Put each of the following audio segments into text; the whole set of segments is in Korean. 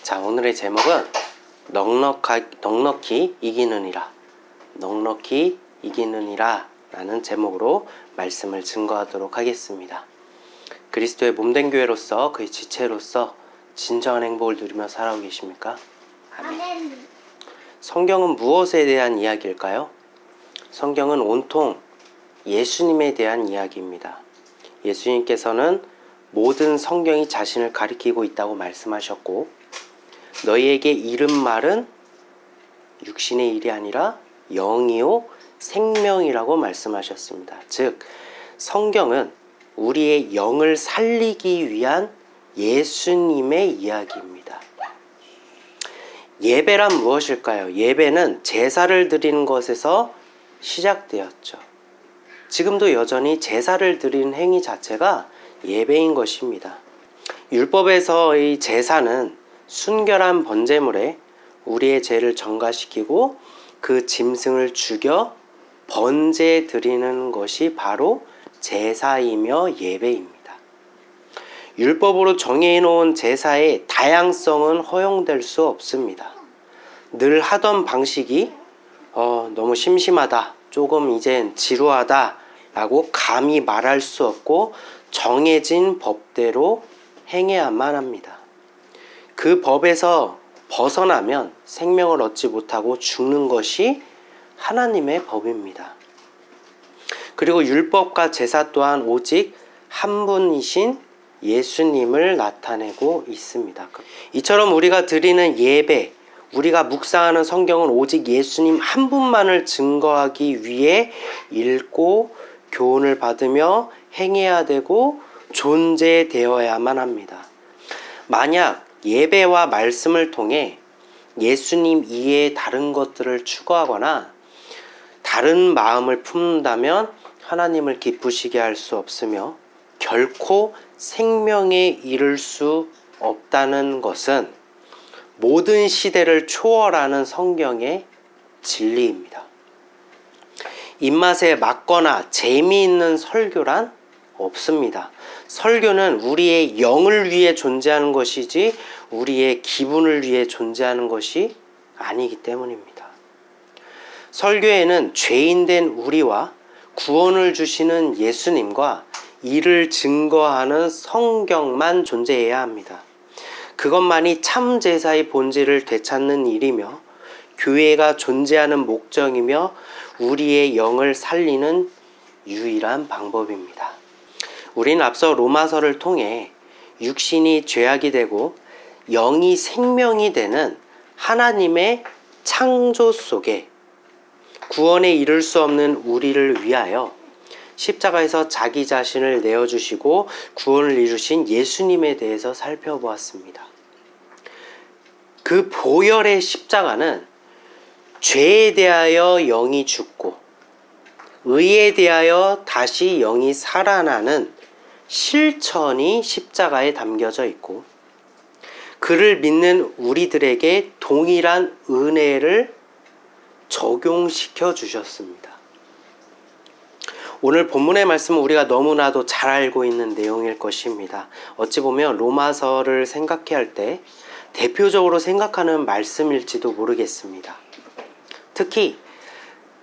자, 오늘의 제목은 넉넉히 이기느니라. 넉넉히 이기느니라 라는 제목으로 말씀을 증거하도록 하겠습니다. 그리스도의 몸된 교회로서 그의 지체로서 진정한 행복을 누리며 살아오고 계십니까? 아멘. 성경은 무엇에 대한 이야기일까요? 성경은 온통 예수님에 대한 이야기입니다. 예수님께서는 모든 성경이 자신을 가리키고 있다고 말씀하셨고, 너희에게 이른 말은 육신의 일이 아니라 영이요 생명이라고 말씀하셨습니다. 즉, 성경은 우리의 영을 살리기 위한 예수님의 이야기입니다. 예배란 무엇일까요? 예배는 제사를 드리는 것에서 시작되었죠. 지금도 여전히 제사를 드리는 행위 자체가 예배인 것입니다. 율법에서의 제사는 순결한 번제물에 우리의 죄를 전가시키고 그 짐승을 죽여 번제 드리는 것이 바로 제사이며 예배입니다. 율법으로 정해놓은 제사의 다양성은 허용될 수 없습니다. 늘 하던 방식이 너무 심심하다, 조금 이젠 지루하다 라고 감히 말할 수 없고 정해진 법대로 행해야만 합니다. 그 법에서 벗어나면 생명을 얻지 못하고 죽는 것이 하나님의 법입니다. 그리고 율법과 제사 또한 오직 한 분이신 예수님을 나타내고 있습니다. 이처럼 우리가 드리는 예배, 우리가 묵상하는 성경은 오직 예수님 한 분만을 증거하기 위해 읽고 교훈을 받으며 행해야 되고 존재되어야만 합니다. 만약 예배와 말씀을 통해 예수님 이외의 다른 것들을 추구하거나 다른 마음을 품는다면 하나님을 기쁘시게 할 수 없으며 결코 생명에 이를 수 없다는 것은 모든 시대를 초월하는 성경의 진리입니다. 입맛에 맞거나 재미있는 설교란 없습니다. 설교는 우리의 영을 위해 존재하는 것이지 우리의 기분을 위해 존재하는 것이 아니기 때문입니다. 설교에는 죄인된 우리와 구원을 주시는 예수님과 이를 증거하는 성경만 존재해야 합니다. 그것만이 참 제사의 본질을 되찾는 일이며 교회가 존재하는 목적이며 우리의 영을 살리는 유일한 방법입니다. 우리는 앞서 로마서를 통해 육신이 죄악이 되고 영이 생명이 되는 하나님의 창조 속에 구원에 이를 수 없는 우리를 위하여 십자가에서 자기 자신을 내어주시고 구원을 이루신 예수님에 대해서 살펴보았습니다. 그 보혈의 십자가는 죄에 대하여 영이 죽고 의에 대하여 다시 영이 살아나는 실천이 십자가에 담겨져 있고, 그를 믿는 우리들에게 동일한 은혜를 적용시켜 주셨습니다. 오늘 본문의 말씀은 우리가 너무나도 잘 알고 있는 내용일 것입니다. 어찌 보면 로마서를 생각해 할 때 대표적으로 생각하는 말씀일지도 모르겠습니다. 특히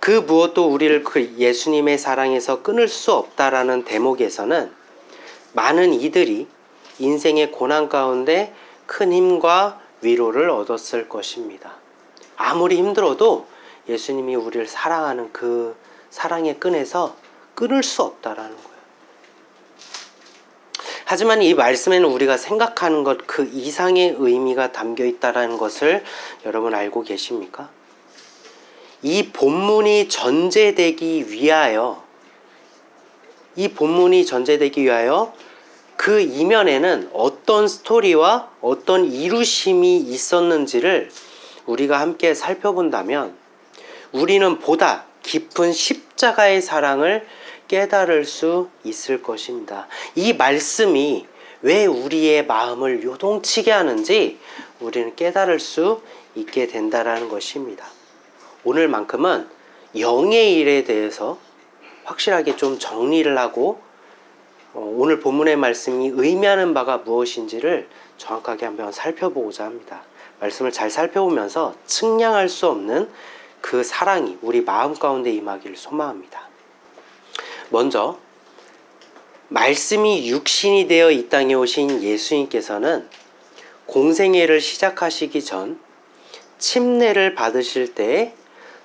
그 무엇도 우리를 그 예수님의 사랑에서 끊을 수 없다라는 대목에서는 많은 이들이 인생의 고난 가운데 큰 힘과 위로를 얻었을 것입니다. 아무리 힘들어도 예수님이 우리를 사랑하는 그 사랑의 끈에서 끊을 수 없다라는 거예요. 하지만 이 말씀에는 우리가 생각하는 것 그 이상의 의미가 담겨 있다는 것을 여러분 알고 계십니까? 이 본문이 전제되기 위하여 그 이면에는 어떤 스토리와 어떤 이루심이 있었는지를 우리가 함께 살펴본다면 우리는 보다 깊은 십자가의 사랑을 깨달을 수 있을 것입니다. 이 말씀이 왜 우리의 마음을 요동치게 하는지 우리는 깨달을 수 있게 된다는 것입니다. 오늘만큼은 영의 일에 대해서 확실하게 좀 정리를 하고 오늘 본문의 말씀이 의미하는 바가 무엇인지를 정확하게 한번 살펴보고자 합니다. 말씀을 잘 살펴보면서 측량할 수 없는 그 사랑이 우리 마음 가운데 임하기를 소망합니다. 먼저 말씀이 육신이 되어 이 땅에 오신 예수님께서는 공생애를 시작하시기 전 침례를 받으실 때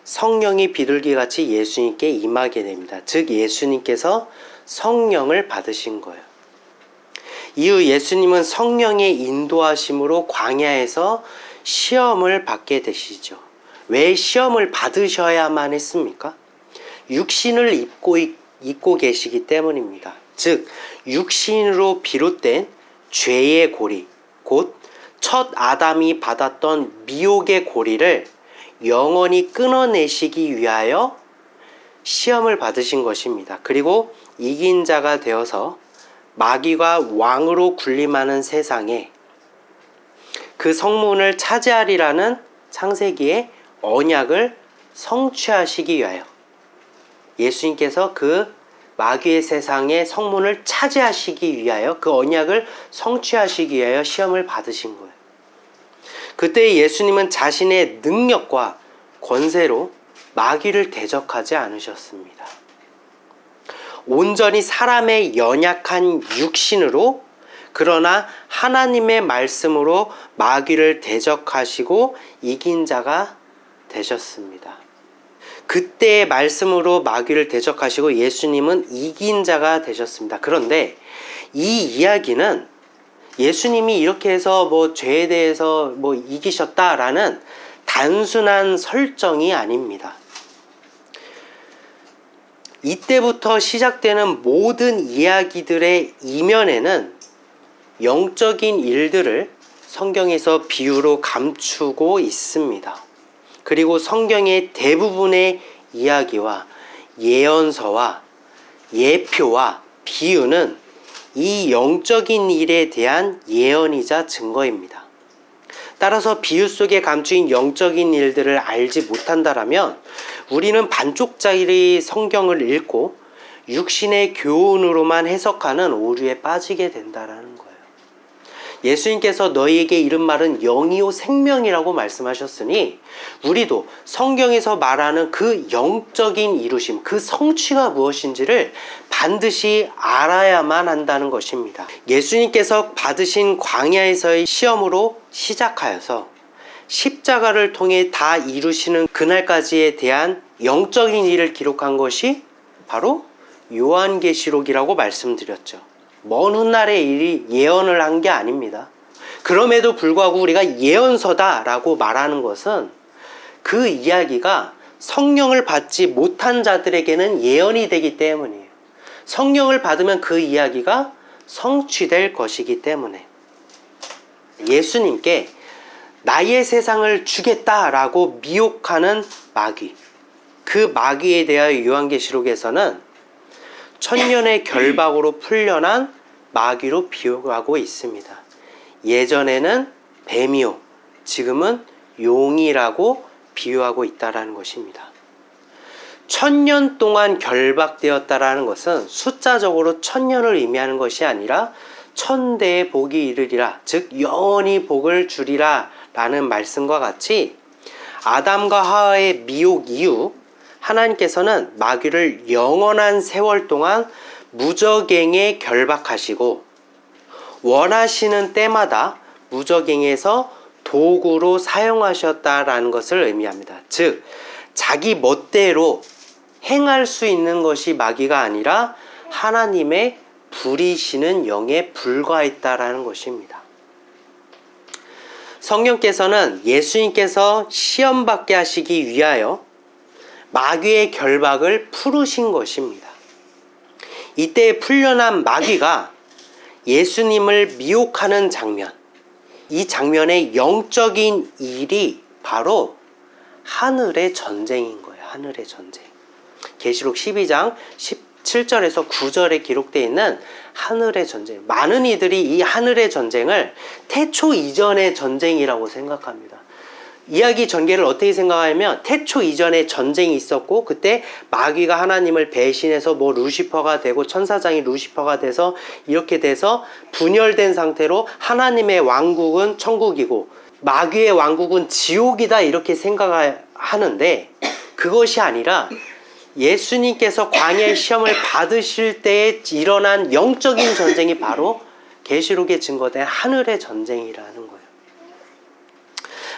성령이 비둘기같이 예수님께 임하게 됩니다. 즉 예수님께서 성령을 받으신 거예요. 이후 예수님은 성령의 인도하심으로 광야에서 시험을 받게 되시죠. 왜 시험을 받으셔야만 했습니까? 육신을 입고 계시기 때문입니다. 즉 육신으로 비롯된 죄의 고리, 곧 첫 아담이 받았던 미혹의 고리를 영원히 끊어내시기 위하여 시험을 받으신 것입니다. 그리고 이긴 자가 되어서 마귀가 왕으로 군림하는 세상에 그 성문을 차지하리라는 창세기의 언약을 성취하시기 위하여 예수님께서 그 마귀의 세상의 성문을 차지하시기 위하여 그 언약을 성취하시기 위하여 시험을 받으신 거예요. 그때 예수님은 자신의 능력과 권세로 마귀를 대적하지 않으셨습니다. 온전히 사람의 연약한 육신으로 그러나 하나님의 말씀으로 마귀를 대적하시고 이긴 자가 되셨습니다. 그때의 말씀으로 마귀를 대적하시고 예수님은 이긴 자가 되셨습니다. 그런데 이 이야기는 예수님이 이렇게 해서 죄에 대해서 이기셨다라는 단순한 설정이 아닙니다. 이때부터 시작되는 모든 이야기들의 이면에는 영적인 일들을 성경에서 비유로 감추고 있습니다. 그리고 성경의 대부분의 이야기와 예언서와 예표와 비유는 이 영적인 일에 대한 예언이자 증거입니다. 따라서 비유 속에 감추인 영적인 일들을 알지 못한다라면 우리는 반쪽짜리 성경을 읽고 육신의 교훈으로만 해석하는 오류에 빠지게 된다라는 거예요. 예수님께서 너희에게 이른 말은 영이요 생명이라고 말씀하셨으니 우리도 성경에서 말하는 그 영적인 이루심, 그 성취가 무엇인지를 반드시 알아야만 한다는 것입니다. 예수님께서 받으신 광야에서의 시험으로 시작하여서 십자가를 통해 다 이루시는 그날까지에 대한 영적인 일을 기록한 것이 바로 요한계시록이라고 말씀드렸죠. 먼 훗날의 일이 예언을 한 게 아닙니다. 그럼에도 불구하고 우리가 예언서다라고 말하는 것은 그 이야기가 성령을 받지 못한 자들에게는 예언이 되기 때문이에요. 성령을 받으면 그 이야기가 성취될 것이기 때문에 예수님께 나의 세상을 주겠다라고 미혹하는 마귀, 그 마귀에 대하여 요한계시록에서는 천년의 결박으로 풀려난 마귀로 비유하고 있습니다. 예전에는 뱀이요, 지금은 용이라고 비유하고 있다라는 것입니다. 1000년 동안 결박되었다라는 것은 숫자적으로 1000년을 의미하는 것이 아니라 1000대의 복이 이르리라, 즉 영원히 복을 주리라 라는 말씀과 같이 아담과 하와의 미혹 이후 하나님께서는 마귀를 영원한 세월 동안 무적행에 결박하시고 원하시는 때마다 무적행에서 도구로 사용하셨다라는 것을 의미합니다. 즉 자기 멋대로 행할 수 있는 것이 마귀가 아니라 하나님의 부리시는 영에 불과했다라는 것입니다. 성령께서는 예수님께서 시험받게 하시기 위하여 마귀의 결박을 풀으신 것입니다. 이때 풀려난 마귀가 예수님을 미혹하는 장면, 이 장면의 영적인 일이 바로 하늘의 전쟁인 거예요. 하늘의 전쟁. 계시록 12장 17절에서 9절에 기록되어 있는 하늘의 전쟁. 많은 이들이 이 하늘의 전쟁을 태초 이전의 전쟁이라고 생각합니다. 이야기 전개를 어떻게 생각하냐면 태초 이전에 전쟁이 있었고 그때 마귀가 하나님을 배신해서 루시퍼가 되고 천사장이 루시퍼가 돼서 이렇게 돼서 분열된 상태로 하나님의 왕국은 천국이고 마귀의 왕국은 지옥이다 이렇게 생각하는데 그것이 아니라 예수님께서 광야의 시험을 받으실 때에 일어난 영적인 전쟁이 바로 계시록에 증거된 하늘의 전쟁이라는 거예요.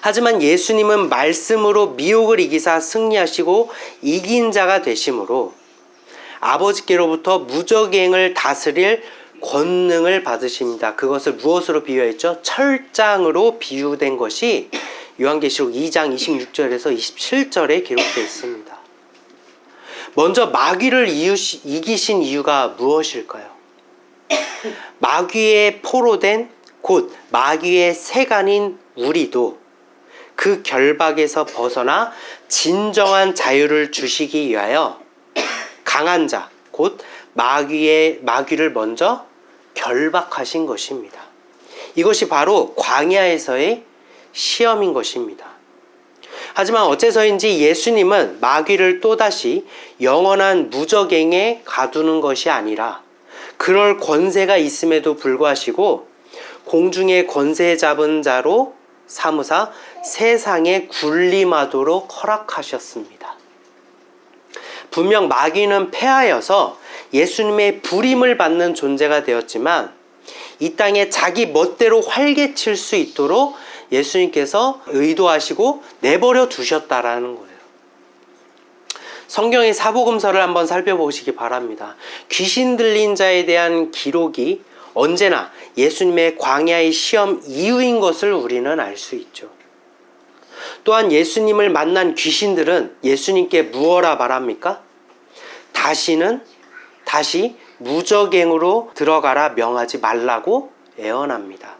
하지만 예수님은 말씀으로 미혹을 이기사 승리하시고 이긴 자가 되심으로 아버지께로부터 무적행을 다스릴 권능을 받으십니다. 그것을 무엇으로 비유했죠? 철장으로 비유된 것이 요한계시록 2장 26절에서 27절에 기록되어 있습니다. 먼저 마귀를 이기신 이유가 무엇일까요? 마귀의 포로된 곧 마귀의 세간인 우리도 그 결박에서 벗어나 진정한 자유를 주시기 위하여 강한 자, 곧 마귀를 먼저 결박하신 것입니다. 이것이 바로 광야에서의 시험인 것입니다. 하지만 어째서인지 예수님은 마귀를 또다시 영원한 무적행에 가두는 것이 아니라 그럴 권세가 있음에도 불구하시고 공중의 권세 잡은 자로 삼으사 세상에 군림하도록 허락하셨습니다. 분명 마귀는 패하여서 예수님의 부림을 받는 존재가 되었지만 이 땅에 자기 멋대로 활개칠 수 있도록 예수님께서 의도하시고 내버려 두셨다라는 거예요. 성경의 사복음서를 한번 살펴보시기 바랍니다. 귀신 들린 자에 대한 기록이 언제나 예수님의 광야의 시험 이후인 것을 우리는 알 수 있죠. 또한 예수님을 만난 귀신들은 예수님께 무엇라 말합니까? 다시 무적행으로 들어가라 명하지 말라고 애원합니다.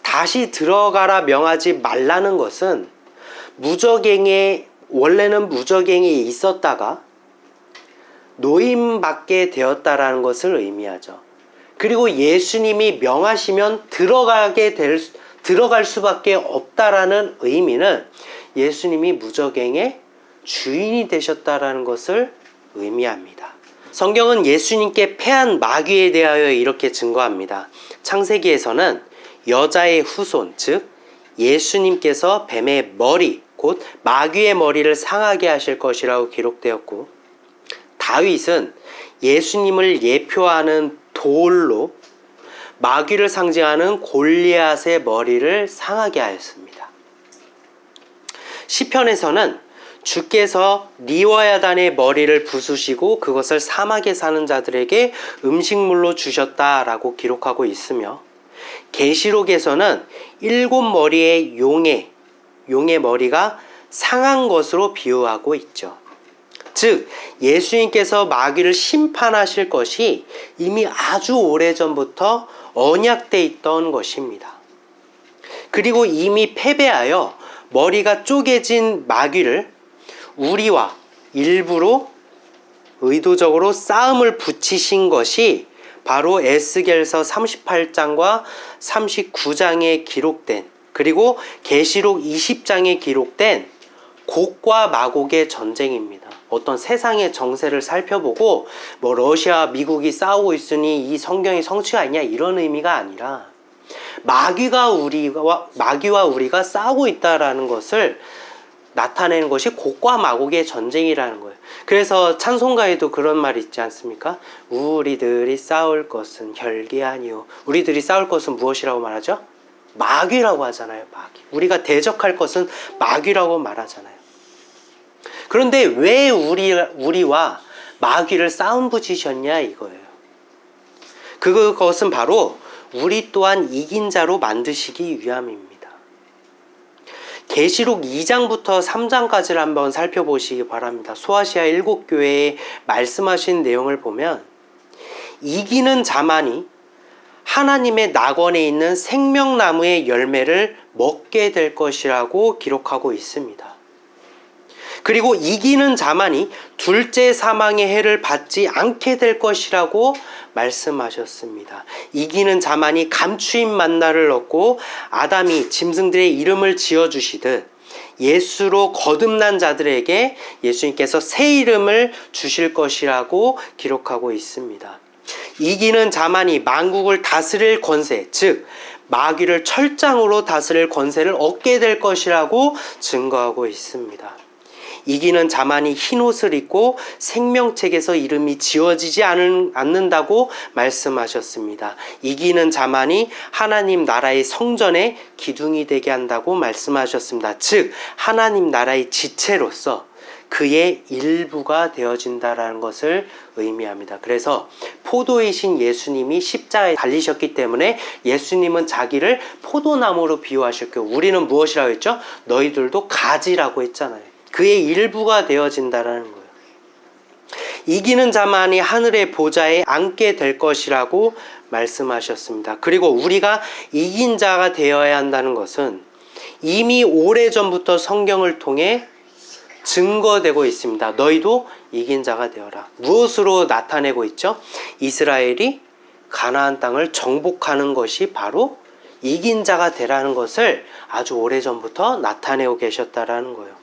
다시 들어가라 명하지 말라는 것은 원래는 무적행이 있었다가 노임받게 되었다라는 것을 의미하죠. 그리고 예수님이 명하시면 들어갈 수밖에 없다라는 의미는 예수님이 무적행의 주인이 되셨다라는 것을 의미합니다. 성경은 예수님께 패한 마귀에 대하여 이렇게 증거합니다. 창세기에서는 여자의 후손, 즉 예수님께서 뱀의 머리, 곧 마귀의 머리를 상하게 하실 것이라고 기록되었고, 다윗은 예수님을 예표하는 돌로 마귀를 상징하는 골리앗의 머리를 상하게 하였습니다. 시편에서는 주께서 리워야단의 머리를 부수시고 그것을 사막에 사는 자들에게 음식물로 주셨다라고 기록하고 있으며, 계시록에서는 7머리의 용의 머리가 상한 것으로 비유하고 있죠. 즉 예수님께서 마귀를 심판하실 것이 이미 아주 오래전부터 언약돼 있던 것입니다. 그리고 이미 패배하여 머리가 쪼개진 마귀를 우리와 일부러 의도적으로 싸움을 붙이신 것이 바로 에스겔서 38장과 39장에 기록된, 그리고 계시록 20장에 기록된 곡과 마곡의 전쟁입니다. 어떤 세상의 정세를 살펴보고 러시아와 미국이 싸우고 있으니 이 성경이 성취가 아니냐 이런 의미가 아니라 마귀와 우리가 싸우고 있다라는 것을 나타내는 것이 곡과 마곡의 전쟁이라는 거예요. 그래서 찬송가에도 그런 말이 있지 않습니까? 우리들이 싸울 것은 혈기 아니요. 우리들이 싸울 것은 무엇이라고 말하죠? 마귀라고 하잖아요. 마귀. 우리가 대적할 것은 마귀라고 말하잖아요. 그런데 왜 우리와 마귀를 싸움 붙이셨냐 이거예요. 그것은 바로 우리 또한 이긴 자로 만드시기 위함입니다. 계시록 2장부터 3장까지를 한번 살펴보시기 바랍니다. 소아시아 7교회에 말씀하신 내용을 보면 이기는 자만이 하나님의 낙원에 있는 생명나무의 열매를 먹게 될 것이라고 기록하고 있습니다. 그리고 이기는 자만이 둘째 사망의 해를 받지 않게 될 것이라고 말씀하셨습니다. 이기는 자만이 감추인 만나를 얻고 아담이 짐승들의 이름을 지어주시듯 예수로 거듭난 자들에게 예수님께서 새 이름을 주실 것이라고 기록하고 있습니다. 이기는 자만이 만국을 다스릴 권세, 즉 마귀를 철장으로 다스릴 권세를 얻게 될 것이라고 증거하고 있습니다. 이기는 자만이 흰옷을 입고 생명책에서 이름이 지워지지 않는다고 말씀하셨습니다. 이기는 자만이 하나님 나라의 성전의 기둥이 되게 한다고 말씀하셨습니다. 즉 하나님 나라의 지체로서 그의 일부가 되어진다라는 것을 의미합니다. 그래서 포도이신 예수님이 십자가에 달리셨기 때문에 예수님은 자기를 포도나무로 비유하셨고 우리는 무엇이라고 했죠? 너희들도 가지라고 했잖아요. 그의 일부가 되어진다라는 거예요. 이기는 자만이 하늘의 보좌에 앉게 될 것이라고 말씀하셨습니다. 그리고 우리가 이긴 자가 되어야 한다는 것은 이미 오래전부터 성경을 통해 증거되고 있습니다. 너희도 이긴 자가 되어라. 무엇으로 나타내고 있죠? 이스라엘이 가나안 땅을 정복하는 것이 바로 이긴 자가 되라는 것을 아주 오래전부터 나타내고 계셨다라는 거예요.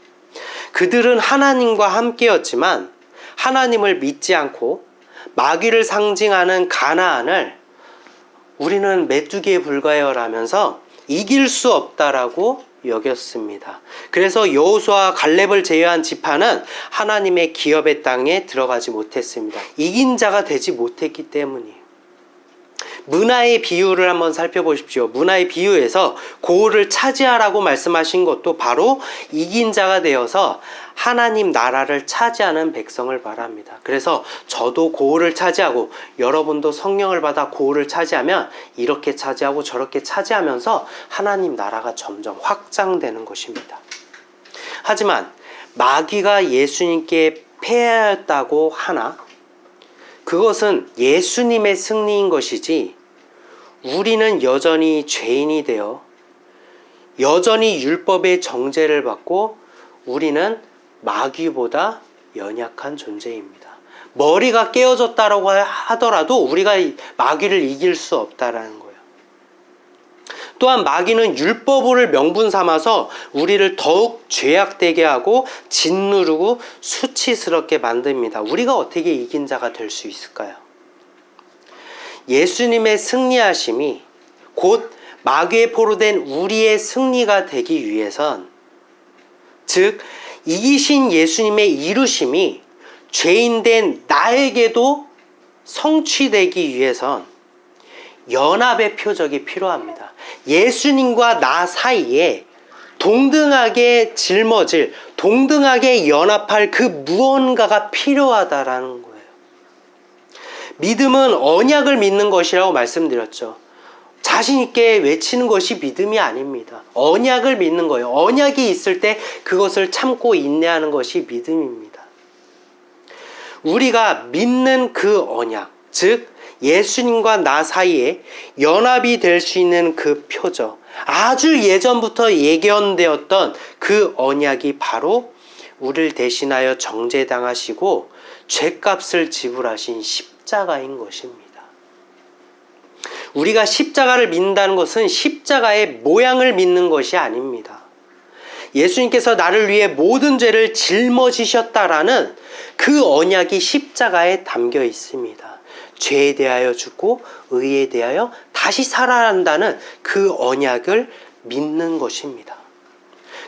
그들은 하나님과 함께였지만 하나님을 믿지 않고 마귀를 상징하는 가나안을 우리는 메뚜기에 불과해요라면서 이길 수 없다라고 여겼습니다. 그래서 여호수아와 갈렙을 제외한 지파는 하나님의 기업의 땅에 들어가지 못했습니다. 이긴 자가 되지 못했기 때문이에요. 문화의 비유를 한번 살펴보십시오. 문화의 비유에서 고을을 차지하라고 말씀하신 것도 바로 이긴 자가 되어서 하나님 나라를 차지하는 백성을 말합니다. 그래서 저도 고을을 차지하고 여러분도 성령을 받아 고을을 차지하면 이렇게 차지하고 저렇게 차지하면서 하나님 나라가 점점 확장되는 것입니다. 하지만 마귀가 예수님께 패하였다고 하나 그것은 예수님의 승리인 것이지 우리는 여전히 죄인이 되어 여전히 율법의 정죄를 받고 우리는 마귀보다 연약한 존재입니다. 머리가 깨어졌다라고 하더라도 우리가 마귀를 이길 수 없다라는 거예요. 또한 마귀는 율법을 명분 삼아서 우리를 더욱 죄악되게 하고 짓누르고 수치스럽게 만듭니다. 우리가 어떻게 이긴 자가 될 수 있을까요? 예수님의 승리하심이 곧 마귀에 포로된 우리의 승리가 되기 위해선 즉 이기신 예수님의 이루심이 죄인된 나에게도 성취되기 위해선 연합의 표적이 필요합니다. 예수님과 나 사이에 동등하게 짊어질, 동등하게 연합할 그 무언가가 필요하다라는 거예요. 믿음은 언약을 믿는 것이라고 말씀드렸죠. 자신 있게 외치는 것이 믿음이 아닙니다. 언약을 믿는 거예요. 언약이 있을 때 그것을 참고 인내하는 것이 믿음입니다. 우리가 믿는 그 언약, 즉 예수님과 나 사이에 연합이 될 수 있는 그 표적, 아주 예전부터 예견되었던 그 언약이 바로 우리를 대신하여 정죄당하시고 죄값을 지불하신 십자가인 것입니다. 우리가 십자가를 믿는다는 것은 십자가의 모양을 믿는 것이 아닙니다. 예수님께서 나를 위해 모든 죄를 짊어지셨다라는 그 언약이 십자가에 담겨 있습니다. 죄에 대하여 죽고 의에 대하여 다시 살아난다는 그 언약을 믿는 것입니다.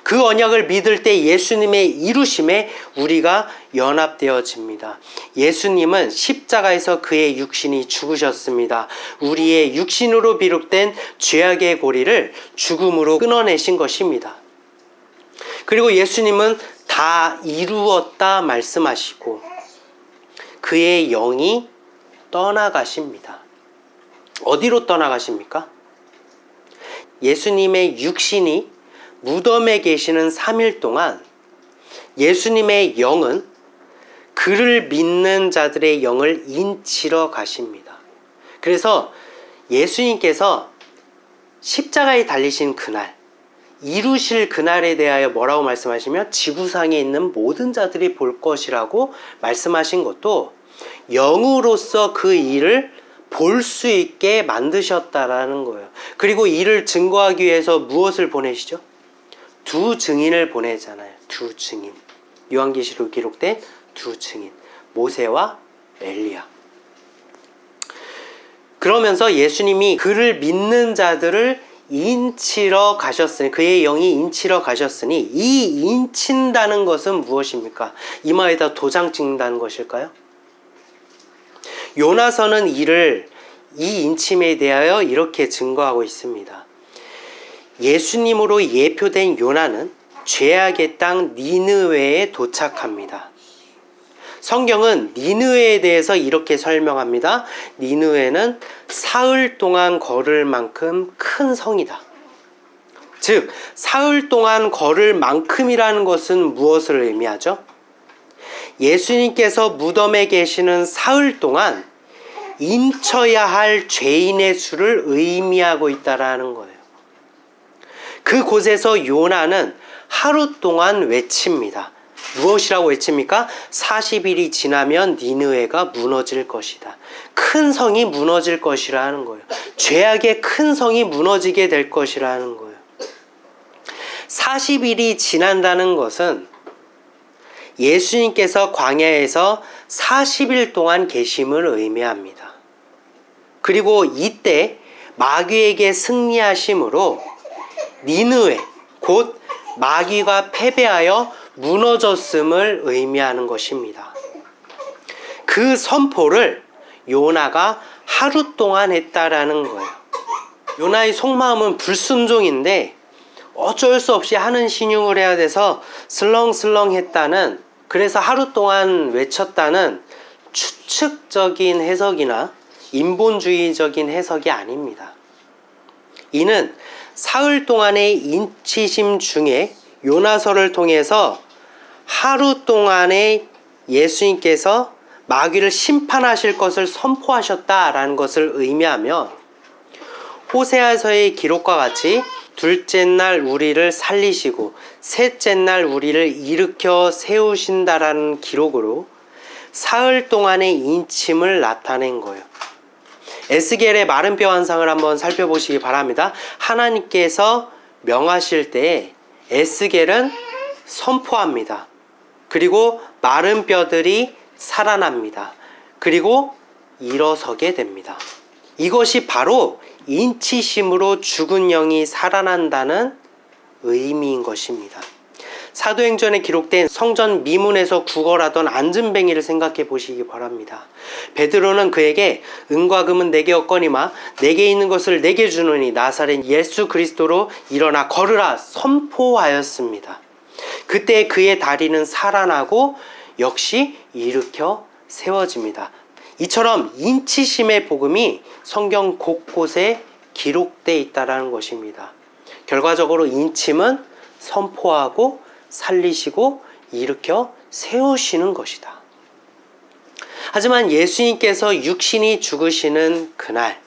그 언약을 믿을 때 예수님의 이루심에 우리가 연합되어집니다. 예수님은 십자가에서 그의 육신이 죽으셨습니다. 우리의 육신으로 비롯된 죄악의 고리를 죽음으로 끊어내신 것입니다. 그리고 예수님은 다 이루었다 말씀하시고 그의 영이 떠나가십니다. 어디로 떠나가십니까? 예수님의 육신이 무덤에 계시는 3일 동안 예수님의 영은 그를 믿는 자들의 영을 인치러 가십니다. 그래서 예수님께서 십자가에 달리신 그날, 이루실 그날에 대하여 뭐라고 말씀하시며 지구상에 있는 모든 자들이 볼 것이라고 말씀하신 것도 영으로서 그 일을 볼 수 있게 만드셨다라는 거예요. 그리고 이를 증거하기 위해서 무엇을 보내시죠? 두 증인을 보내잖아요. 두 증인. 요한계시록 기록된 두 증인. 모세와 엘리야. 그러면서 예수님이 그를 믿는 자들을 인치러 가셨으니, 그의 영이 인치러 가셨으니, 이 인친다는 것은 무엇입니까? 이마에다 도장 찍는다는 것일까요? 요나서는 이 인침에 대하여 이렇게 증거하고 있습니다. 예수님으로 예표된 요나는 죄악의 땅 니느웨에 도착합니다. 성경은 니느웨에 대해서 이렇게 설명합니다. 니느웨는 사흘 동안 걸을 만큼 큰 성이다. 즉, 사흘 동안 걸을 만큼이라는 것은 무엇을 의미하죠? 예수님께서 무덤에 계시는 사흘 동안 인쳐야 할 죄인의 수를 의미하고 있다라는 거예요. 그곳에서 요나는 하루 동안 외칩니다. 무엇이라고 외칩니까? 40일이 지나면 니느웨가 무너질 것이다. 큰 성이 무너질 것이라는 거예요. 죄악의 큰 성이 무너지게 될 것이라는 거예요. 40일이 지난다는 것은 예수님께서 광야에서 40일 동안 계심을 의미합니다. 그리고 이때 마귀에게 승리하심으로 니느웨, 곧 마귀가 패배하여 무너졌음을 의미하는 것입니다. 그 선포를 요나가 하루 동안 했다라는 거예요. 요나의 속마음은 불순종인데 어쩔 수 없이 하는 신용을 해야 돼서 슬렁슬렁 했다는, 그래서 하루 동안 외쳤다는 추측적인 해석이나 인본주의적인 해석이 아닙니다. 이는 사흘 동안의 인치심 중에 요나서를 통해서 하루 동안에 예수님께서 마귀를 심판하실 것을 선포하셨다라는 것을 의미하며, 호세아서의 기록과 같이 둘째 날 우리를 살리시고 셋째 날 우리를 일으켜 세우신다라는 기록으로 사흘 동안의 인침을 나타낸 거예요. 에스겔의 마른 뼈 환상을 한번 살펴보시기 바랍니다. 하나님께서 명하실 때 에스겔은 선포합니다. 그리고 마른 뼈들이 살아납니다. 그리고 일어서게 됩니다. 이것이 바로 인치심으로 죽은 영이 살아난다는 의미인 것입니다. 사도행전에 기록된 성전 미문에서 구걸하던 안진뱅이를 생각해 보시기 바랍니다. 베드로는 그에게 은과 금은 내게 없거니와 내게 있는 것을 내게 주노니 나사렛 예수 그리스도로 일어나 걸으라 선포하였습니다. 그때 그의 다리는 살아나고 역시 일으켜 세워집니다. 이처럼 인치심의 복음이 성경 곳곳에 기록되어 있다는 것입니다. 결과적으로 인침은 선포하고 살리시고 일으켜 세우시는 것이다. 하지만 예수님께서 육신이 죽으시는 그날,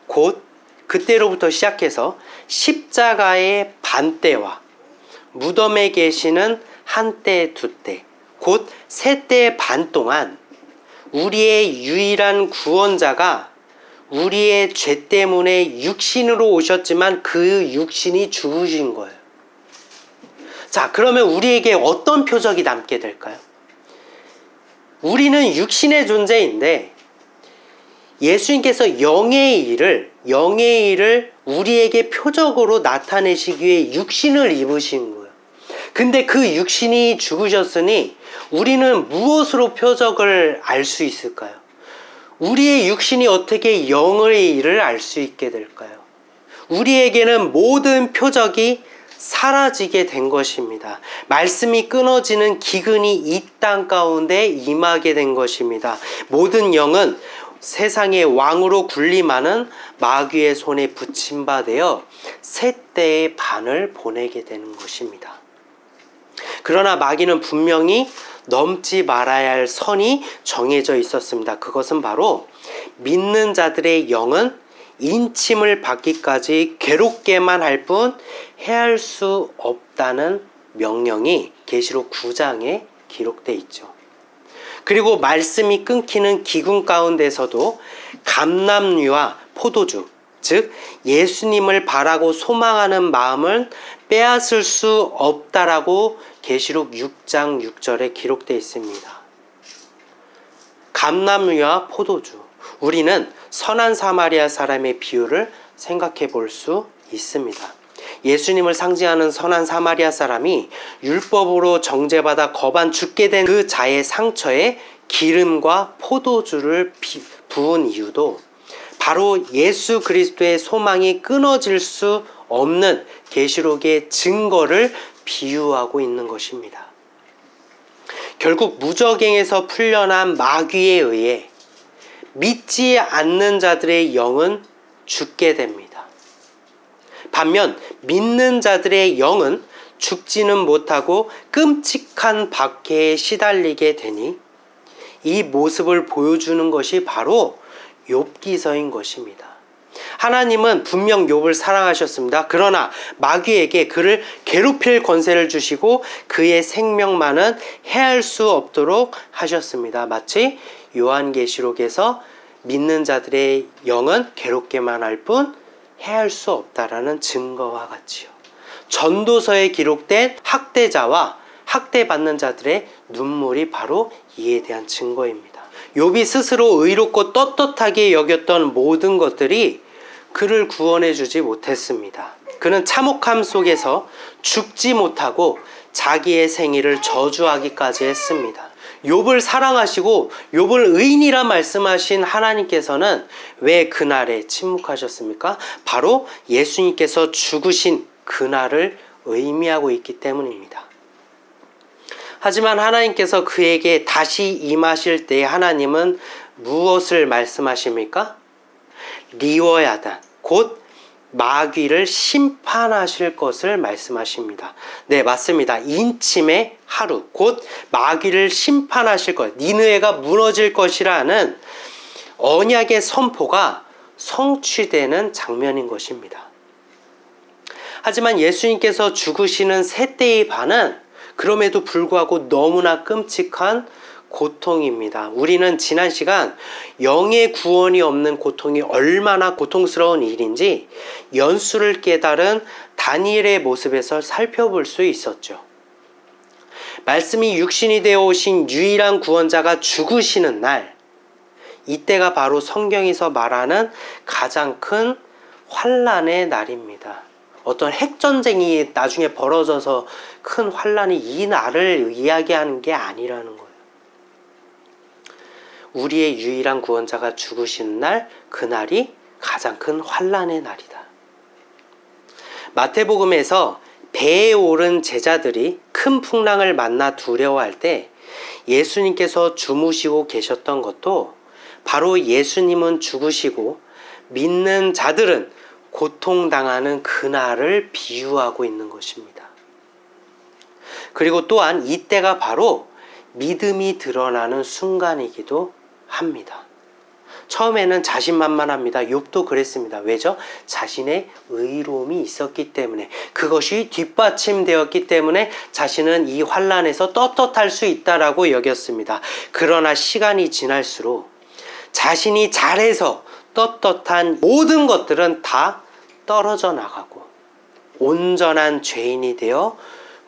곧 그때로부터 시작해서 십자가의 반때와 무덤에 계시는 한때, 두때, 곧 세 때 반 동안 우리의 유일한 구원자가 우리의 죄 때문에 육신으로 오셨지만 그 육신이 죽으신 거예요. 자, 그러면 우리에게 어떤 표적이 남게 될까요? 우리는 육신의 존재인데 예수님께서 영의 일을 우리에게 표적으로 나타내시기 위해 육신을 입으신 거예요. 근데 그 육신이 죽으셨으니 우리는 무엇으로 표적을 알 수 있을까요? 우리의 육신이 어떻게 영의 일을 알 수 있게 될까요? 우리에게는 모든 표적이 사라지게 된 것입니다. 말씀이 끊어지는 기근이 이 땅 가운데 임하게 된 것입니다. 모든 영은 세상의 왕으로 군림하는 마귀의 손에 붙임바되어 세 때의 반을 보내게 되는 것입니다. 그러나 마귀는 분명히 넘지 말아야 할 선이 정해져 있었습니다. 그것은 바로 믿는 자들의 영은 인침을 받기까지 괴롭게만 할 뿐 해할 수 없다는 명령이 계시록 9장에 기록되어 있죠. 그리고 말씀이 끊기는 기근 가운데서도 감람류와 포도주, 즉 예수님을 바라고 소망하는 마음을 빼앗을 수 없다라고 계시록 6장 6절에 기록되어 있습니다. 감람류와 포도주, 우리는 선한 사마리아 사람의 비유를 생각해 볼 수 있습니다. 예수님을 상징하는 선한 사마리아 사람이 율법으로 정죄받아 거반 죽게 된 그 자의 상처에 기름과 포도주를 부은 이유도 바로 예수 그리스도의 소망이 끊어질 수 없는 계시록의 증거를 비유하고 있는 것입니다. 결국 무저갱에서 풀려난 마귀에 의해 믿지 않는 자들의 영은 죽게 됩니다. 반면 믿는 자들의 영은 죽지는 못하고 끔찍한 박해에 시달리게 되니 이 모습을 보여주는 것이 바로 욥기서인 것입니다. 하나님은 분명 욥을 사랑하셨습니다. 그러나 마귀에게 그를 괴롭힐 권세를 주시고 그의 생명만은 해할 수 없도록 하셨습니다. 마치 요한계시록에서 믿는 자들의 영은 괴롭게만 할 뿐 해할 수 없다라는 증거와 같지요. 전도서에 기록된 학대자와 학대받는 자들의 눈물이 바로 이에 대한 증거입니다. 욥이 스스로 의롭고 떳떳하게 여겼던 모든 것들이 그를 구원해 주지 못했습니다. 그는 참혹함 속에서 죽지 못하고 자기의 생일을 저주하기까지 했습니다. 욥을 사랑하시고 욥을 의인이라 말씀하신 하나님께서는 왜 그날에 침묵하셨습니까? 바로 예수님께서 죽으신 그날을 의미하고 있기 때문입니다. 하지만 하나님께서 그에게 다시 임하실 때 하나님은 무엇을 말씀하십니까? 리워야단, 곧 마귀를 심판하실 것을 말씀하십니다. 네, 맞습니다. 인침의 하루, 곧 마귀를 심판하실 것, 니느웨가 무너질 것이라는 언약의 선포가 성취되는 장면인 것입니다. 하지만 예수님께서 죽으시는 셋째의 반은 그럼에도 불구하고 너무나 끔찍한 고통입니다. 우리는 지난 시간 영의 구원이 없는 고통이 얼마나 고통스러운 일인지 연수를 깨달은 다니엘의 모습에서 살펴볼 수 있었죠. 말씀이 육신이 되어 오신 유일한 구원자가 죽으시는 날, 이때가 바로 성경에서 말하는 가장 큰 환난의 날입니다. 어떤 핵전쟁이 나중에 벌어져서 큰 환난이 이 날을 이야기하는 게 아니라는 거예요. 우리의 유일한 구원자가 죽으시는 날, 그날이 가장 큰 환난의 날이다. 마태복음에서 배에 오른 제자들이 큰 풍랑을 만나 두려워할 때 예수님께서 주무시고 계셨던 것도 바로 예수님은 죽으시고 믿는 자들은 고통당하는 그날을 비유하고 있는 것입니다. 그리고 또한 이때가 바로 믿음이 드러나는 순간이기도 합니다. 처음에는 자신만만합니다. 욥도 그랬습니다. 왜죠? 자신의 의로움이 있었기 때문에, 그것이 뒷받침되었기 때문에 자신은 이 환난에서 떳떳할 수 있다라고 여겼습니다. 그러나 시간이 지날수록 자신이 잘해서 떳떳한 모든 것들은 다 떨어져 나가고 온전한 죄인이 되어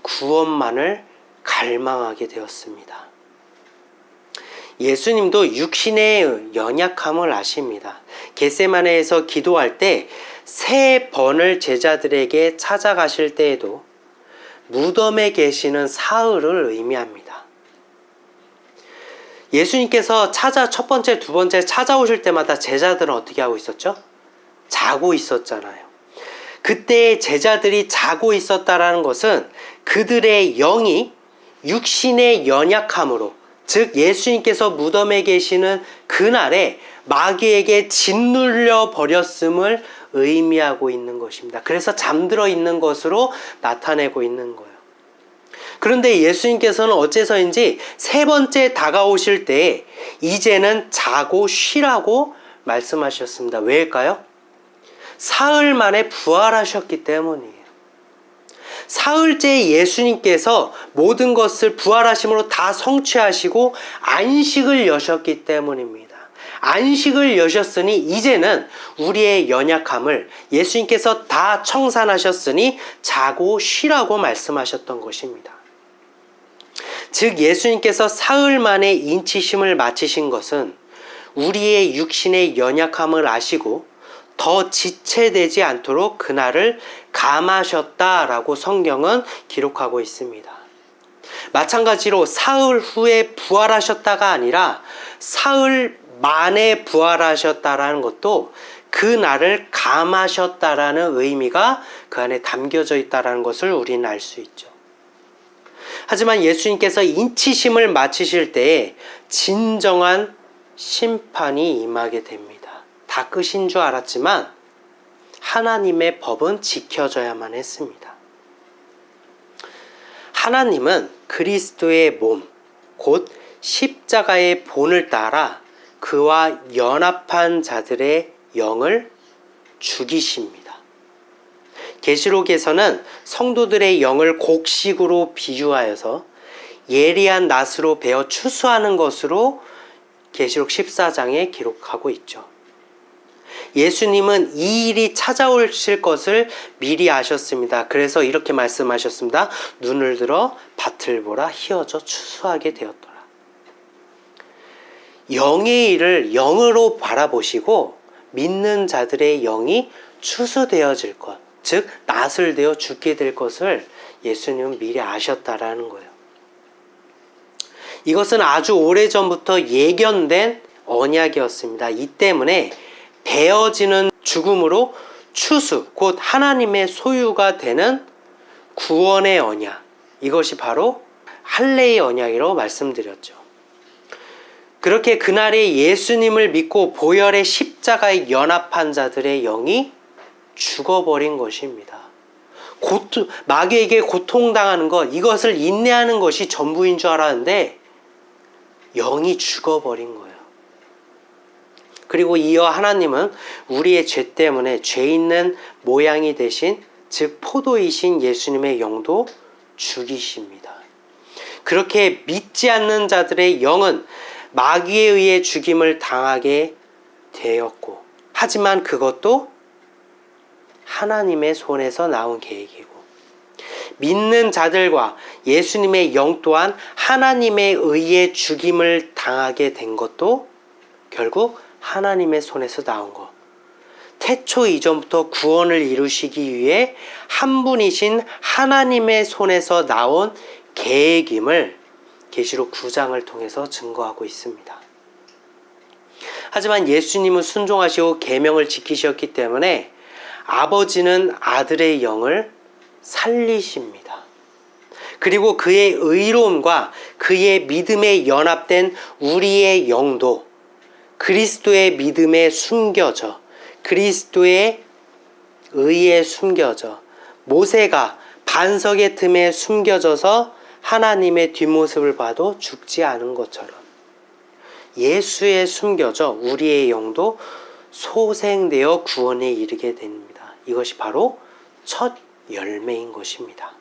구원만을 갈망하게 되었습니다. 예수님도 육신의 연약함을 아십니다. 겟세마네에서 기도할 때 3번을 제자들에게 찾아가실 때에도 무덤에 계시는 사흘을 의미합니다. 예수님께서 첫 번째, 두 번째 찾아오실 때마다 제자들은 어떻게 하고 있었죠? 자고 있었잖아요. 그때 제자들이 자고 있었다라는 것은 그들의 영이 육신의 연약함으로, 즉 예수님께서 무덤에 계시는 그날에 마귀에게 짓눌려 버렸음을 의미하고 있는 것입니다. 그래서 잠들어 있는 것으로 나타내고 있는 거예요. 그런데 예수님께서는 어째서인지 3번째 다가오실 때 이제는 자고 쉬라고 말씀하셨습니다. 왜일까요? 사흘 만에 부활하셨기 때문이에요. 사흘째 예수님께서 모든 것을 부활하심으로 다 성취하시고 안식을 여셨기 때문입니다. 안식을 여셨으니 이제는 우리의 연약함을 예수님께서 다 청산하셨으니 자고 쉬라고 말씀하셨던 것입니다. 즉 예수님께서 사흘 만에 인치심을 마치신 것은 우리의 육신의 연약함을 아시고 더 지체되지 않도록 그날을 감하셨다라고 성경은 기록하고 있습니다. 마찬가지로 사흘 후에 부활하셨다가 아니라 사흘 만에 부활하셨다라는 것도 그 날을 감하셨다라는 의미가 그 안에 담겨져 있다라는 것을 우리는 알 수 있죠. 하지만 예수님께서 인치심을 마치실 때에 진정한 심판이 임하게 됩니다. 다 끝인 줄 알았지만 하나님의 법은 지켜져야만 했습니다. 하나님은 그리스도의 몸, 곧 십자가의 본을 따라 그와 연합한 자들의 영을 죽이십니다. 계시록에서는 성도들의 영을 곡식으로 비유하여서 예리한 낫으로 베어 추수하는 것으로 계시록 14장에 기록하고 있죠. 예수님은 이 일이 찾아오실 것을 미리 아셨습니다. 그래서 이렇게 말씀하셨습니다. 눈을 들어 밭을 보라 희어져 추수하게 되었더라. 영의 일을 영으로 바라보시고 믿는 자들의 영이 추수되어질 것, 즉 낫을 되어 죽게 될 것을 예수님은 미리 아셨다라는 거예요. 이것은 아주 오래전부터 예견된 언약이었습니다. 이 때문에 베어지는 죽음으로 추수, 곧 하나님의 소유가 되는 구원의 언약, 이것이 바로 할례의 언약이라고 말씀드렸죠. 그렇게 그날에 예수님을 믿고 보혈의 십자가에 연합한 자들의 영이 죽어버린 것입니다. 마귀에게 고통당하는 것, 이것을 인내하는 것이 전부인 줄 알았는데 영이 죽어버린 거예요. 그리고 이어 하나님은 우리의 죄 때문에 죄 있는 모양이 되신, 즉 포도이신 예수님의 영도 죽이십니다. 그렇게 믿지 않는 자들의 영은 마귀에 의해 죽임을 당하게 되었고, 하지만 그것도 하나님의 손에서 나온 계획이고, 믿는 자들과 예수님의 영 또한 하나님에 의해 죽임을 당하게 된 것도 결국 하나님의 손에서 나온 것. 태초 이전부터 구원을 이루시기 위해 한 분이신 하나님의 손에서 나온 계획임을 계시록 9장을 통해서 증거하고 있습니다. 하지만 예수님은 순종하시고 계명을 지키셨기 때문에 아버지는 아들의 영을 살리십니다. 그리고 그의 의로움과 그의 믿음에 연합된 우리의 영도 그리스도의 믿음에 숨겨져, 그리스도의 의에 숨겨져, 모세가 반석의 틈에 숨겨져서 하나님의 뒷모습을 봐도 죽지 않은 것처럼 예수에 숨겨져 우리의 영도 소생되어 구원에 이르게 됩니다. 이것이 바로 첫 열매인 것입니다.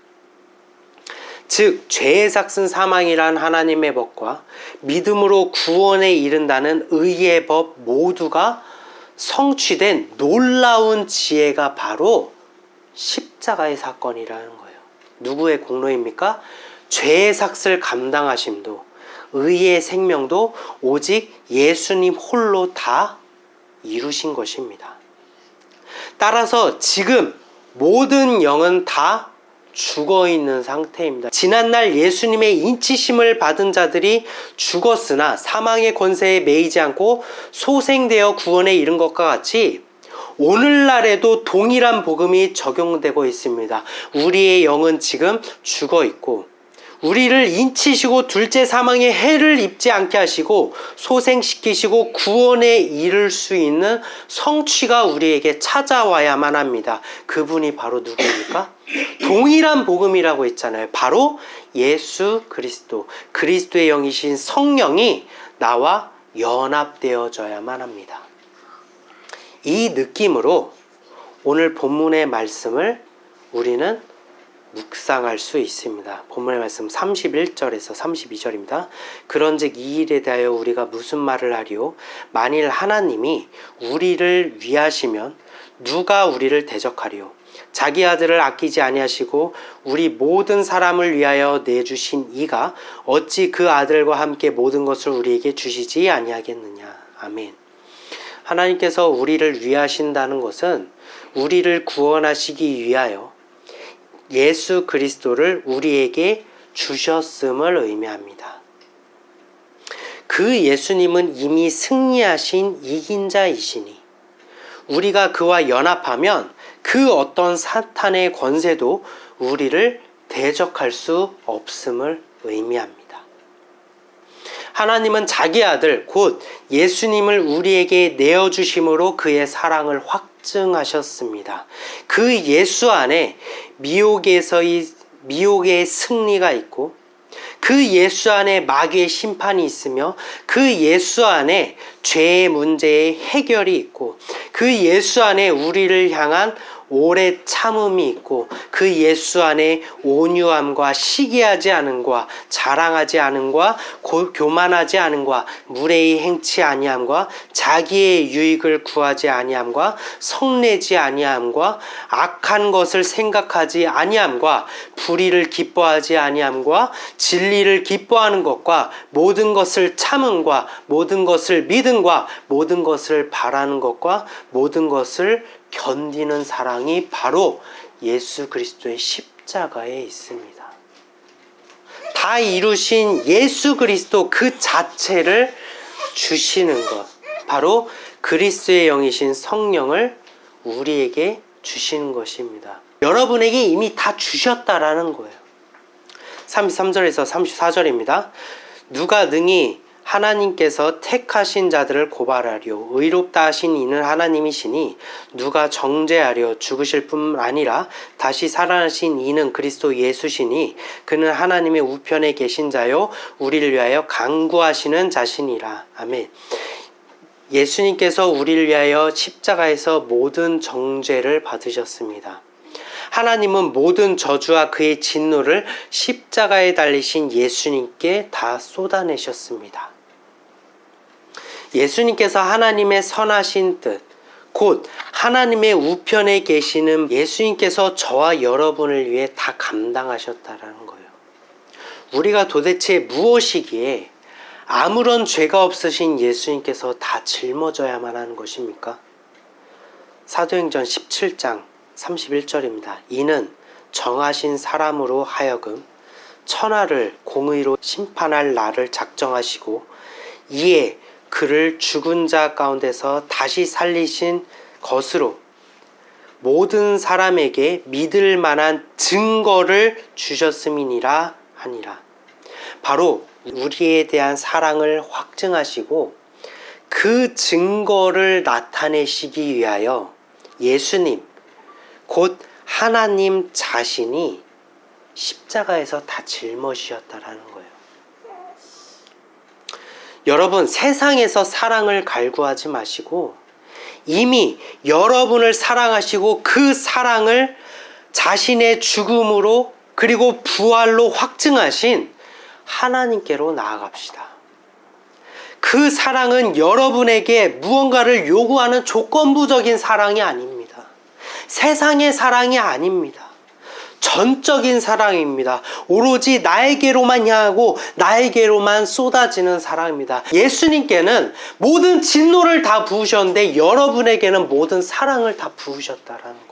즉 죄의 삭슨 사망이란 하나님의 법과 믿음으로 구원에 이른다는 의의 법 모두가 성취된 놀라운 지혜가 바로 십자가의 사건이라는 거예요. 누구의 공로입니까? 죄의 삭슬 감당하심도 의의 생명도 오직 예수님 홀로 다 이루신 것입니다. 따라서 지금 모든 영은 다 죽어있는 상태입니다. 지난날 예수님의 인치심을 받은 자들이 죽었으나 사망의 권세에 매이지 않고 소생되어 구원에 이른 것과 같이 오늘날에도 동일한 복음이 적용되고 있습니다. 우리의 영은 지금 죽어있고 우리를 인치시고 둘째 사망의 해를 입지 않게 하시고 소생시키시고 구원에 이를 수 있는 성취가 우리에게 찾아와야만 합니다. 그분이 바로 누구입니까? 동일한 복음이라고 했잖아요. 바로 예수 그리스도, 그리스도의 영이신 성령이 나와 연합되어져야만 합니다. 이 느낌으로 오늘 본문의 말씀을 우리는 묵상할 수 있습니다. 본문의 말씀 31절에서 32절입니다. 그런즉 이 일에 대하여 우리가 무슨 말을 하리요? 만일 하나님이 우리를 위하시면 누가 우리를 대적하리요? 자기 아들을 아끼지 아니하시고 우리 모든 사람을 위하여 내주신 이가 어찌 그 아들과 함께 모든 것을 우리에게 주시지 아니하겠느냐. 아멘. 하나님께서 우리를 위하신다는 것은 우리를 구원하시기 위하여 예수 그리스도를 우리에게 주셨음을 의미합니다. 그 예수님은 이미 승리하신 이긴 자이시니 우리가 그와 연합하면 그 어떤 사탄의 권세도 우리를 대적할 수 없음을 의미합니다. 하나님은 자기 아들 곧 예수님을 우리에게 내어주심으로 그의 사랑을 확증하셨습니다. 그 예수 안에 미혹의 승리가 있고 그 예수 안에 마귀의 심판이 있으며 그 예수 안에 죄의 문제의 해결이 있고 그 예수 안에 우리를 향한 오래 참음이 있고 그 예수 안에 온유함과 시기하지 않음과 자랑하지 않음과 교만하지 않음과 무례히 행치 아니함과 자기의 유익을 구하지 아니함과 성내지 아니함과 악한 것을 생각하지 아니함과 불의를 기뻐하지 아니함과 진리를 기뻐하는 것과 모든 것을 참음과 모든 것을 믿음과 모든 것을 바라는 것과 모든 것을 견디는 사랑이 바로 예수 그리스도의 십자가에 있습니다. 다 이루신 예수 그리스도 그 자체를 주시는 것, 바로 그리스도의 영이신 성령을 우리에게 주시는 것입니다. 여러분에게 이미 다 주셨다라는 거예요. 33절에서 34절입니다. 누가 능히 하나님께서 택하신 자들을 고발하려 의롭다 하신 이는 하나님이시니 누가 정죄하려 죽으실 뿐 아니라 다시 살아나신 이는 그리스도 예수시니 그는 하나님의 우편에 계신 자요 우리를 위하여 간구하시는 자시니라. 아멘. 예수님께서 우리를 위하여 십자가에서 모든 정죄를 받으셨습니다. 하나님은 모든 저주와 그의 진노를 십자가에 달리신 예수님께 다 쏟아내셨습니다. 예수님께서 하나님의 선하신 뜻, 곧 하나님의 우편에 계시는 예수님께서 저와 여러분을 위해 다 감당하셨다라는 거예요. 우리가 도대체 무엇이기에 아무런 죄가 없으신 예수님께서 다 짊어져야만 하는 것입니까? 사도행전 17장 31절입니다. 이는 정하신 사람으로 하여금 천하를 공의로 심판할 날을 작정하시고 이에 그를 죽은 자 가운데서 다시 살리신 것으로 모든 사람에게 믿을 만한 증거를 주셨음이니라 하니라. 바로 우리에 대한 사랑을 확증하시고 그 증거를 나타내시기 위하여 예수님 곧 하나님 자신이 십자가에서 다 짊어지셨다라는 거예요. 여러분, 세상에서 사랑을 갈구하지 마시고 이미 여러분을 사랑하시고 그 사랑을 자신의 죽음으로 그리고 부활로 확증하신 하나님께로 나아갑시다. 그 사랑은 여러분에게 무언가를 요구하는 조건부적인 사랑이 아닙니다. 세상의 사랑이 아닙니다. 전적인 사랑입니다. 오로지 나에게로만 향하고 나에게로만 쏟아지는 사랑입니다. 예수님께는 모든 진노를 다 부으셨는데 여러분에게는 모든 사랑을 다 부으셨다라는 거예요.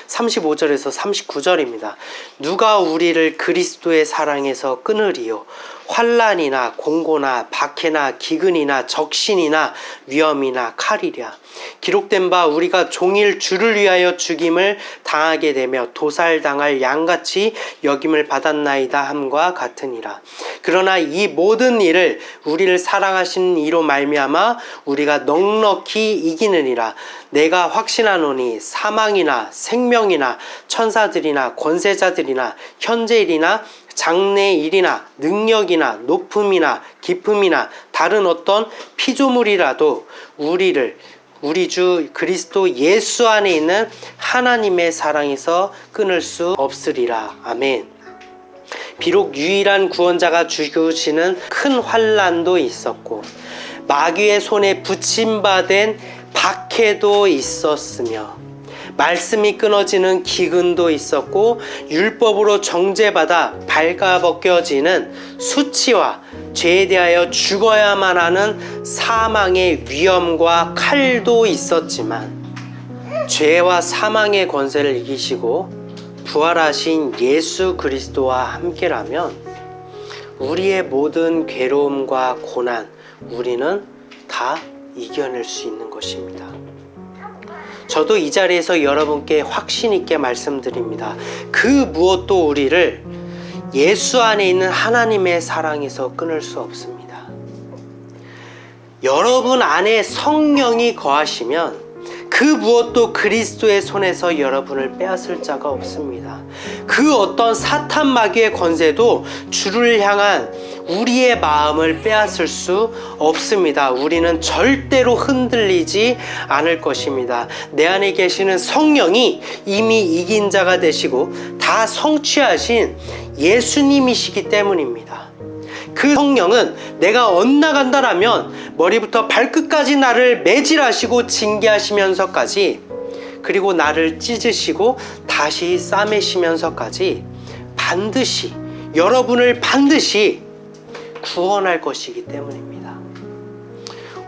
35절에서 39절입니다. 누가 우리를 그리스도의 사랑에서 끊으리요? 환난이나 공고나 박해나 기근이나 적신이나 위험이나 칼이랴. 기록된 바 우리가 종일 주를 위하여 죽임을 당하게 되며 도살당할 양같이 여김을 받았나이다 함과 같으니라. 그러나 이 모든 일을 우리를 사랑하신 이로 말미암아 우리가 넉넉히 이기느니라. 내가 확신하노니 사망이나 생명이나 천사들이나 권세자들이나 현재일이나 장래일이나 능력이나 높음이나 깊음이나 다른 어떤 피조물이라도 우리 주 그리스도 예수 안에 있는 하나님의 사랑에서 끊을 수 없으리라. 아멘. 비록 유일한 구원자가 죽으시는 큰 환난도 있었고 마귀의 손에 붙임받은 박해도 있었으며 말씀이 끊어지는 기근도 있었고 율법으로 정죄받아 발가벗겨지는 수치와 죄에 대하여 죽어야만 하는 사망의 위험과 칼도 있었지만 죄와 사망의 권세를 이기시고 부활하신 예수 그리스도와 함께라면 우리의 모든 괴로움과 고난 우리는 다 이겨낼 수 있는 것입니다. 저도 이 자리에서 여러분께 확신 있게 말씀드립니다. 그 무엇도 우리를 예수 안에 있는 하나님의 사랑에서 끊을 수 없습니다. 여러분 안에 성령이 거하시면 그 무엇도 그리스도의 손에서 여러분을 빼앗을 자가 없습니다. 그 어떤 사탄 마귀의 권세도 주를 향한 우리의 마음을 빼앗을 수 없습니다. 우리는 절대로 흔들리지 않을 것입니다. 내 안에 계시는 성령이 이미 이긴 자가 되시고 다 성취하신 예수님이시기 때문입니다. 그 성령은 내가 엇나간다라면 머리부터 발끝까지 나를 매질하시고 징계하시면서까지, 그리고 나를 찢으시고 다시 싸매시면서까지 반드시 여러분을 반드시 구원할 것이기 때문입니다.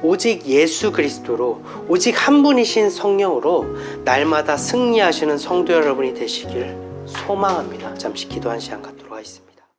오직 예수 그리스도로, 오직 한 분이신 성령으로 날마다 승리하시는 성도 여러분이 되시길 소망합니다. 잠시 기도한 시간 갖도록